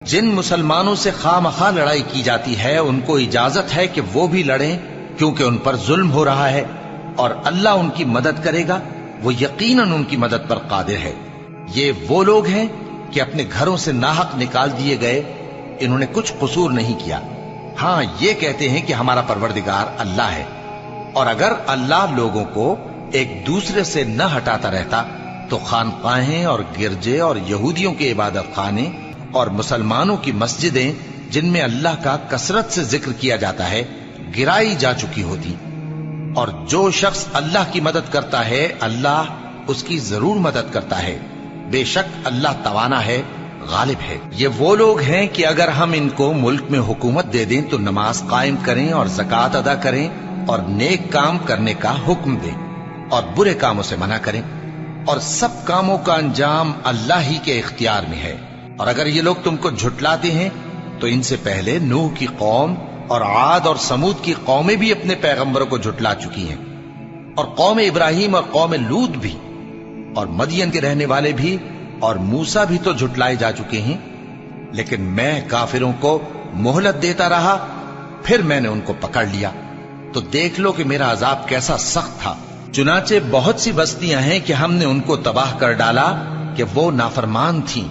جن مسلمانوں سے خواہ مخواہ لڑائی کی جاتی ہے ان کو اجازت ہے کہ وہ بھی لڑیں، کیونکہ ان پر ظلم ہو رہا ہے، اور اللہ ان کی مدد کرے گا، وہ یقیناً ان کی مدد پر قادر ہے۔ یہ وہ لوگ ہیں کہ اپنے گھروں سے ناحق نکال دیے گئے، انہوں نے کچھ قصور نہیں کیا، ہاں یہ کہتے ہیں کہ ہمارا پروردگار اللہ ہے۔ اور اگر اللہ لوگوں کو ایک دوسرے سے نہ ہٹاتا رہتا تو خانقاہیں اور گرجے اور یہودیوں کے عبادت خانے اور مسلمانوں کی مسجدیں جن میں اللہ کا کثرت سے ذکر کیا جاتا ہے گرائی جا چکی ہوتی۔ اور جو شخص اللہ کی مدد کرتا ہے اللہ اس کی ضرور مدد کرتا ہے، بے شک اللہ توانا ہے، غالب ہے۔ یہ وہ لوگ ہیں کہ اگر ہم ان کو ملک میں حکومت دے دیں تو نماز قائم کریں اور زکوٰۃ ادا کریں اور نیک کام کرنے کا حکم دیں اور برے کاموں سے منع کریں، اور سب کاموں کا انجام اللہ ہی کے اختیار میں ہے۔ اور اگر یہ لوگ تم کو جھٹلاتے ہیں تو ان سے پہلے نوح کی قوم اور عاد اور سمود کی قومیں بھی اپنے پیغمبروں کو جھٹلا چکی ہیں، اور قوم ابراہیم اور قوم لوط بھی، اور مدین کے رہنے والے بھی، اور موسیٰ بھی تو جھٹلائے جا چکے ہیں۔ لیکن میں کافروں کو مہلت دیتا رہا، پھر میں نے ان کو پکڑ لیا، تو دیکھ لو کہ میرا عذاب کیسا سخت تھا۔ چنانچہ بہت سی بستیاں ہیں کہ ہم نے ان کو تباہ کر ڈالا کہ وہ نافرمان تھیں،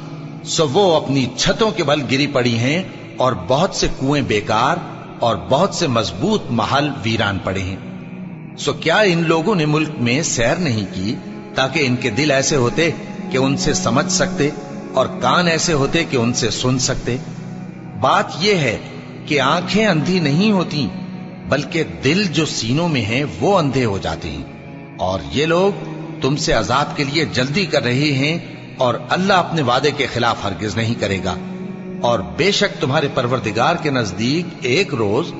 سو وہ اپنی چھتوں کے بل گری پڑی ہیں، اور بہت سے کنویں بیکار اور بہت سے مضبوط محل ویران پڑے ہیں۔ سو کیا ان لوگوں نے ملک میں سیر نہیں کی تاکہ ان کے دل ایسے ہوتے کہ ان سے سمجھ سکتے اور کان ایسے ہوتے کہ ان سے سن سکتے؟ بات یہ ہے کہ آنکھیں اندھی نہیں ہوتی بلکہ دل جو سینوں میں ہیں وہ اندھے ہو جاتے ہیں۔ اور یہ لوگ تم سے عذاب کے لیے جلدی کر رہے ہیں، اور اللہ اپنے وعدے کے خلاف ہرگز نہیں کرے گا۔ اور بے شک تمہارے پروردگار کے نزدیک ایک روز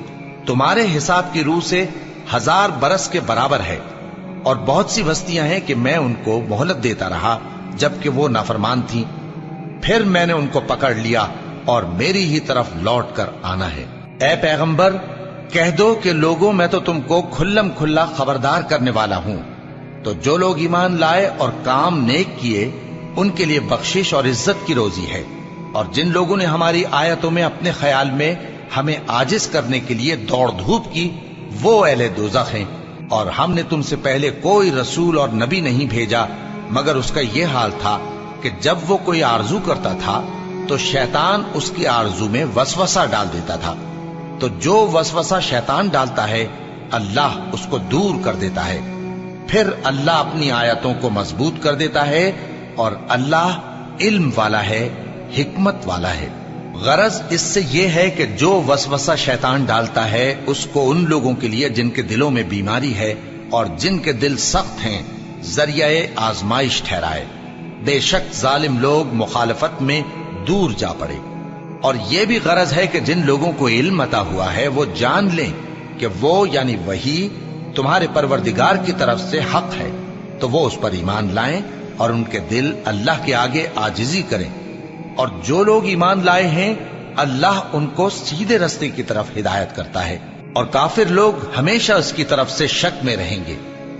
تمہارے حساب کی روح سے 1000 برس کے برابر ہے۔ اور بہت سی بستیاں ہیں کہ میں ان کو مہلت دیتا رہا جبکہ وہ نافرمان تھیں، پھر میں نے ان کو پکڑ لیا اور میری ہی طرف لوٹ کر آنا ہے۔ اے پیغمبر کہہ دو کہ لوگوں میں تو تم کو کھلم کھلا خبردار کرنے والا ہوں، تو جو لوگ ایمان لائے اور کام نیک کیے ان کے لیے بخشش اور عزت کی روزی ہے، اور جن لوگوں نے ہماری آیتوں میں اپنے خیال میں ہمیں عاجز کرنے کے لیے دوڑ دھوپ کی وہ اہل دوزخ ہیں۔ اور ہم نے تم سے پہلے کوئی رسول اور نبی نہیں بھیجا مگر اس کا یہ حال تھا کہ جب وہ کوئی آرزو کرتا تھا تو شیطان اس کی آرزو میں وسوسہ ڈال دیتا تھا، تو جو وسوسہ شیطان ڈالتا ہے اللہ اس کو دور کر دیتا ہے، پھر اللہ اپنی آیتوں کو مضبوط کر دیتا ہے، اور اللہ علم والا ہے، حکمت والا ہے۔ غرض اس سے یہ ہے کہ جو وسوسہ شیطان ڈالتا ہے اس کو ان لوگوں کے لیے جن کے دلوں میں بیماری ہے اور جن کے دل سخت ہیں ذریعہ آزمائش ٹھہرائے۔ بے شک ظالم لوگ مخالفت میں دور جا پڑے۔ اور یہ بھی غرض ہے کہ جن لوگوں کو علم عطا ہوا ہے وہ جان لیں کہ وہ یعنی وحی تمہارے پروردگار کی طرف سے حق ہے، تو وہ اس پر ایمان لائیں اور ان کے دل اللہ کے آگے عاجزی کریں۔ اور جو لوگ ایمان لائے ہیں اللہ ان کو سیدھے رستے کی طرف ہدایت کرتا ہے، اور کافر لوگ ہمیشہ اس کی طرف سے شک میں رہیں گے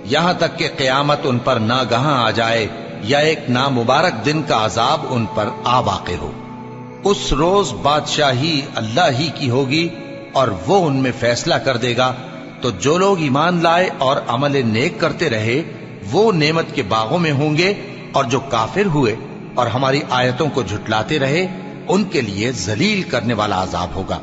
یہاں تک کہ قیامت ان پر ناگہاں آ جائے یا ایک نامبارک دن کا عذاب ان پر آ واقع ہو۔ اس روز بادشاہی اللہ ہی کی ہوگی اور وہ ان میں فیصلہ کر دے گا، تو جو لوگ ایمان لائے اور عمل نیک کرتے رہے وہ نعمت کے باغوں میں ہوں گے، اور جو کافر ہوئے اور ہماری آیتوں کو جھٹلاتے رہے ان کے لیے ذلیل کرنے والا عذاب ہوگا۔